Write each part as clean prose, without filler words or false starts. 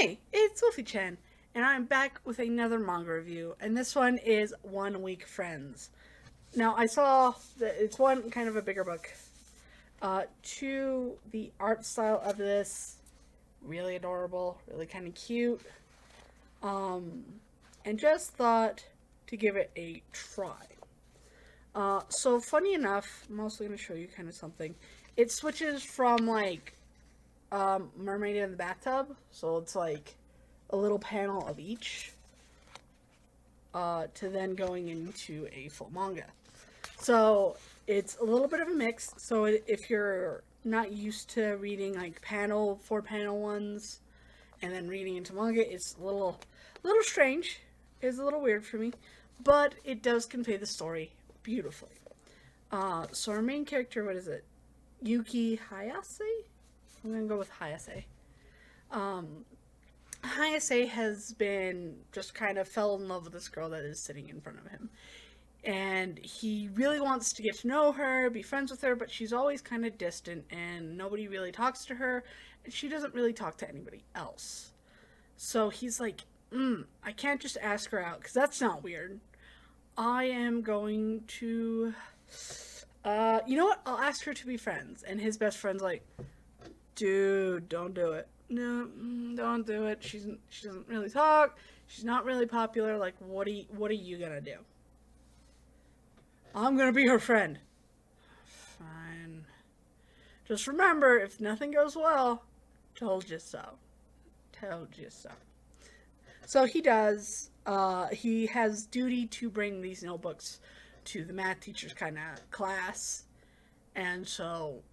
Hey, it's Wolfy-Chan, and I'm back with another manga review, and this one is 1 Week Friends. Now, I saw that it's one kind of a bigger book. Two, the art style of this, really adorable, really kind of cute, and just thought to give it a try. So funny enough, I'm also going to show you kind of something. It switches from Mermaid in the Bathtub, so it's like a little panel of each, to then going into a full manga. So it's a little bit of a mix. So if you're not used to reading like four panel ones, and then reading into manga, it's a little strange. It's a little weird for me, but it does convey the story beautifully. So our main character, what is it? Yuki Hayase? I'm gonna go with Hayase. Hayase has been just kind of fell in love with this girl that is sitting in front of him. And he really wants to get to know her, be friends with her, but she's always kind of distant and nobody really talks to her, and she doesn't really talk to anybody else. So he's like, I can't just ask her out, because that's not weird. I am going to, you know what? I'll ask her to be friends. And his best friend's like, dude, don't do it. No, don't do it. She doesn't really talk. She's not really popular. Like, what are you gonna do? I'm gonna be her friend. Fine. Just remember, if nothing goes well, told you so. Told you so. So he does. He has duty to bring these notebooks to the math teacher's kind of class, and so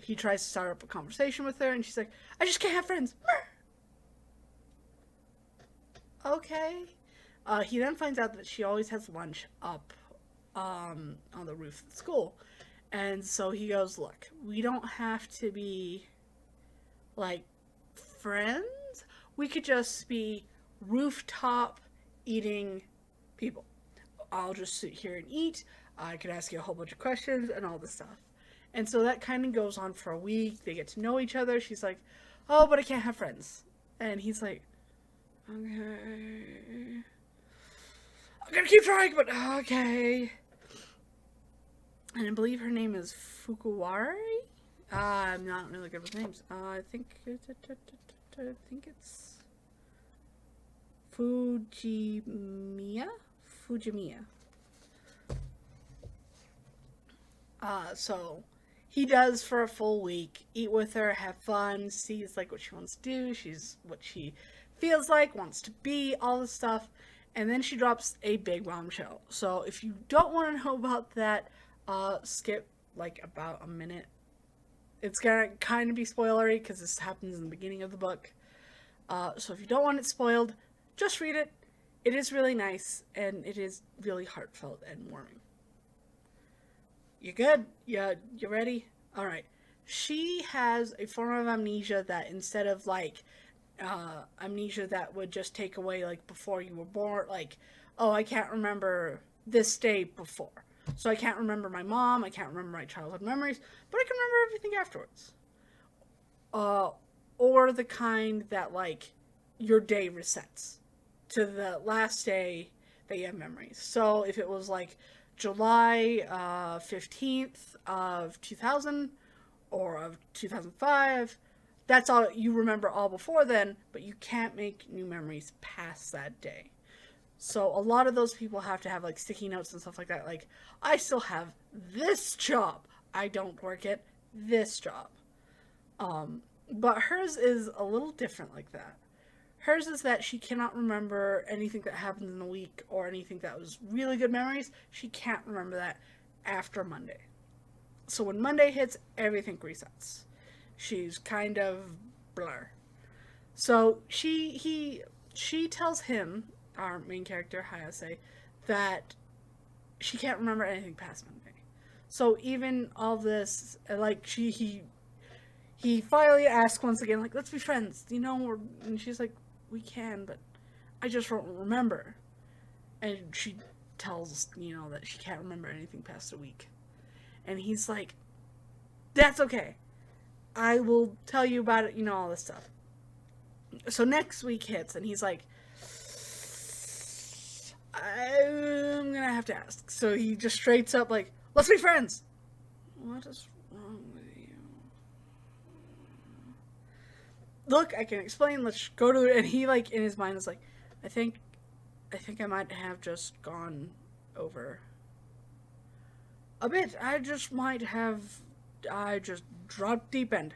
he tries to start up a conversation with her, and she's like, I just can't have friends. Okay. He then finds out that she always has lunch up on the roof of the school. And so he goes, look, we don't have to be, like, friends. We could just be rooftop eating people. I'll just sit here and eat. I could ask you a whole bunch of questions and all this stuff. And so that kind of goes on for a week. They get to know each other. She's like, oh, but I can't have friends. And he's like, okay. I'm gonna keep trying, but okay. And I believe her name is Fukuwari? I'm not really good with names. I think it's Fujimiya? Fujimiya. So he does for a full week, eat with her, have fun, sees like what she wants to do, she's what she feels like, wants to be, all this stuff, and then she drops a big bombshell. So if you don't want to know about that, skip like about a minute. It's gonna kind of be spoilery because this happens in the beginning of the book. So if you don't want it spoiled, just read it. It is really nice, and it is really heartfelt and warming. You good? You ready? Alright. She has a form of amnesia that instead of like amnesia that would just take away like before you were born, like, oh, I can't remember this day before. So I can't remember my mom, I can't remember my childhood memories, but I can remember everything afterwards. Or the kind that like your day resets to the last day that you have memories. So if it was like July 15th of 2000 or of 2005, that's all you remember all before then, but you can't make new memories past that day. So a lot of those people have to have like sticky notes and stuff like that. Like, I still have this job. I don't work at this job. But hers is a little different like that. Hers is that she cannot remember anything that happened in the week or anything that was really good memories. She can't remember that after Monday. So when Monday hits, everything resets. She's kind of blur. So she tells him, our main character, Hayase, that she can't remember anything past Monday. So even all this, like, he finally asks once again, like, let's be friends, you know? And she's like, we can, but I just won't remember. And she tells, that she can't remember anything past a week. And he's like, that's okay. I will tell you about it, all this stuff. So next week hits, and he's like, I'm gonna have to ask. So he just straights up like, let's be friends. What is wrong with you? Look, I can explain. Let's go to. And he like in his mind is like, I think I might have just gone over a bit. I just dropped deep end.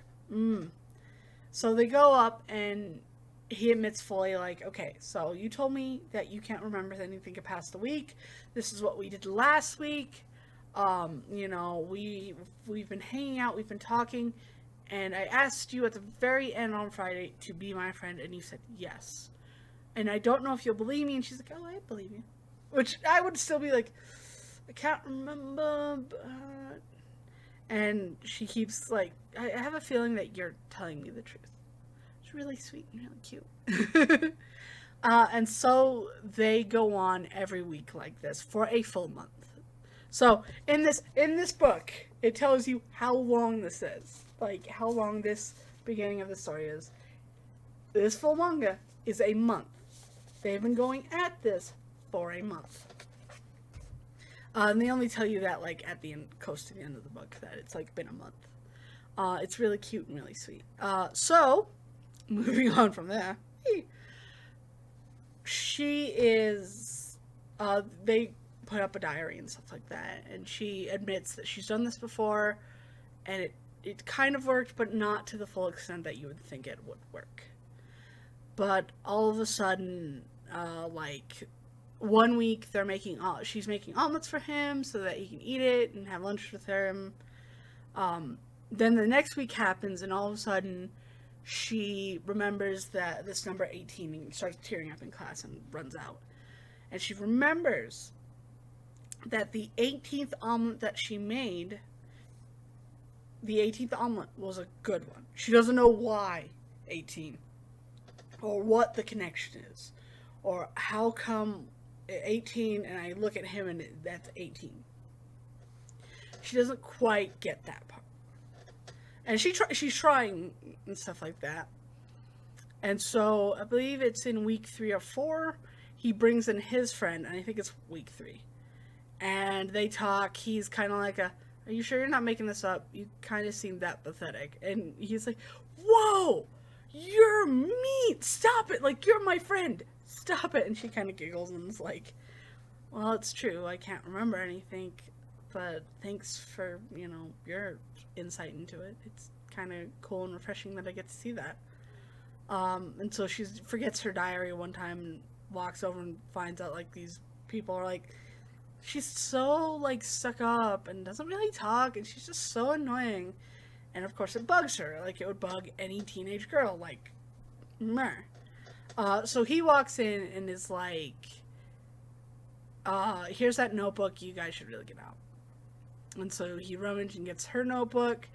So they go up, and he admits fully, like, okay, so you told me that you can't remember anything past the week. This is what we did last week. We've been hanging out, we've been talking, and I asked you at the very end on Friday to be my friend, and you said yes. And I don't know if you'll believe me. And she's like, oh, I believe you. Which I would still be like, I can't remember, but... And she keeps like, I have a feeling that you're telling me the truth. It's really sweet and really cute. And so they go on every week like this for a full month. So in this book, it tells you how long this is, like how long this beginning of the story is. This full manga is a month. They've been going at this for a month. And they only tell you that like at the end, close to the end of the book, that it's like been a month. It's really cute and really sweet. So moving on from there, she is. They put up a diary and stuff like that, and she admits that she's done this before, and it kind of worked, but not to the full extent that you would think it would work. But all of a sudden, like 1 week she's making omelets for him so that he can eat it and have lunch with him. Then the next week happens, and all of a sudden she remembers that this number 18 and starts tearing up in class and runs out. And she remembers that the 18th omelet that she made, the 18th omelet was a good one. She doesn't know why 18 or what the connection is or how come 18 and I look at him and that's 18. She doesn't quite get that part. And she's trying and stuff like that. And so I believe it's in week 3 or 4, he brings in his friend, and I think it's week 3. And they talk. He's kind of like are you sure you're not making this up? You kind of seem that pathetic. And he's like, whoa, you're mean. Stop it. Like, you're my friend. Stop it. And she kind of giggles and is like, well, it's true. I can't remember anything, but thanks for, your insight into it. It's kind of cool and refreshing that I get to see that. And so she forgets her diary one time and walks over and finds out, like, these people are like, she's so, like, stuck up and doesn't really talk, and she's just so annoying. And, of course, it bugs her, like it would bug any teenage girl, like, meh. So he walks in and is like, here's that notebook, you guys should really get out. And so he rummages and gets her notebook,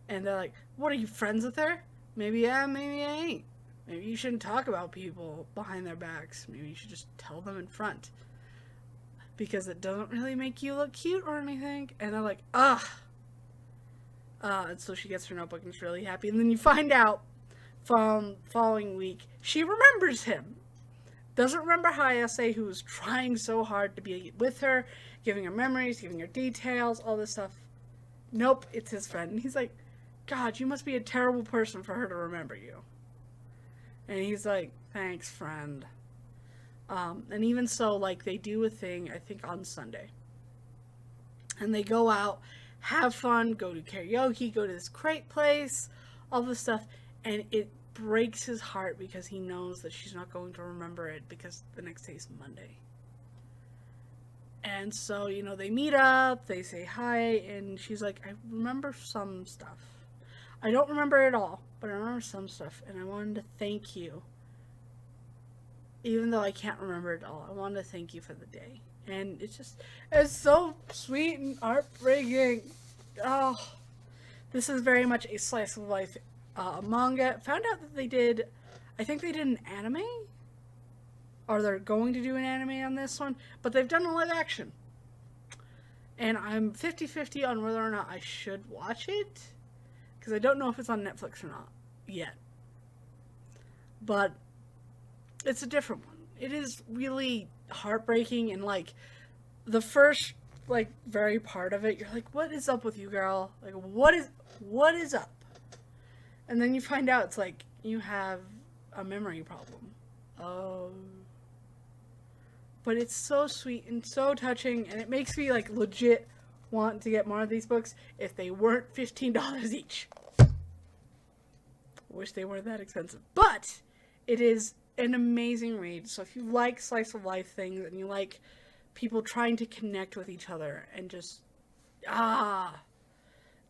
and they're like, what, are you friends with her? Maybe yeah, maybe I ain't. Maybe you shouldn't talk about people behind their backs. Maybe you should just tell them in front. Because it doesn't really make you look cute or anything. And they're like, ugh. And so she gets her notebook and is really happy. And then you find out from following week, she remembers him. Doesn't remember Hayase, who was trying so hard to be with her, giving her memories, giving her details, all this stuff. Nope, it's his friend. And he's like, God, you must be a terrible person for her to remember you. And he's like, thanks, friend. And even so, like, they do a thing, I think, on Sunday. And they go out, have fun, go to karaoke, go to this crate place, all this stuff. And it breaks his heart because he knows that she's not going to remember it because the next day is Monday. And so, they meet up, they say hi, and she's like, I remember some stuff. I don't remember it all, but I remember some stuff, and I wanted to thank you. Even though I can't remember it all, I wanted to thank you for the day. And it's so sweet and heartbreaking. Oh, this is very much a slice of life manga. Found out that I think they did an anime, or they're going to do an anime on this one, but they've done a live action. And I'm 50-50 on whether or not I should watch it, because I don't know if it's on Netflix or not yet. but it's a different one. It is really heartbreaking, and like the first like very part of it, you're like, what is up with you, girl? Like what is up? And then you find out it's like you have a memory problem. Oh. But it's so sweet and so touching, and it makes me like legit want to get more of these books if they weren't $15 each. Wish they weren't that expensive. But it is an amazing read. So if you like slice of life things and you like people trying to connect with each other and just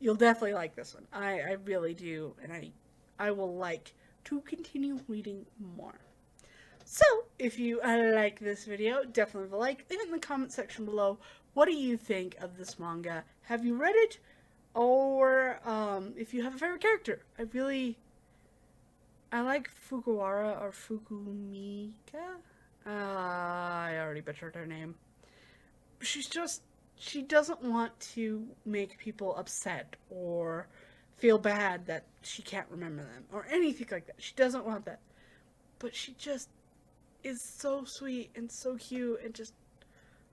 you'll definitely like this one. I really do, and I will like to continue reading more. So, if you like this video, definitely leave a like. Leave it in the comment section below. What do you think of this manga? Have you read it? Or, if you have a favorite character. I like Fukuwara or Fukumika. I already butchered her name. She doesn't want to make people upset or feel bad that she can't remember them or anything like that. She doesn't want that. But she just is so sweet and so cute and just,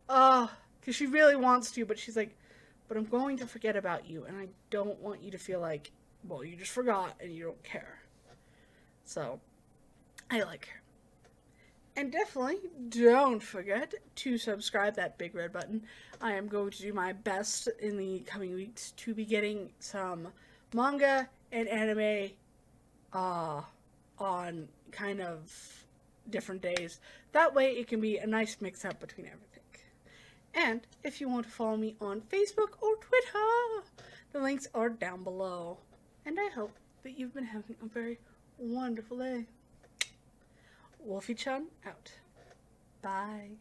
because she really wants to, but she's like, but I'm going to forget about you, and I don't want you to feel like, well, you just forgot and you don't care. So, I like her. And definitely don't forget to subscribe, that big red button. I am going to do my best in the coming weeks to be getting some manga and anime on kind of different days. That way it can be a nice mix up between everything. And if you want to follow me on Facebook or Twitter, the links are down below. And I hope that you've been having a very wonderful day. Wolfy-Chan out. Bye.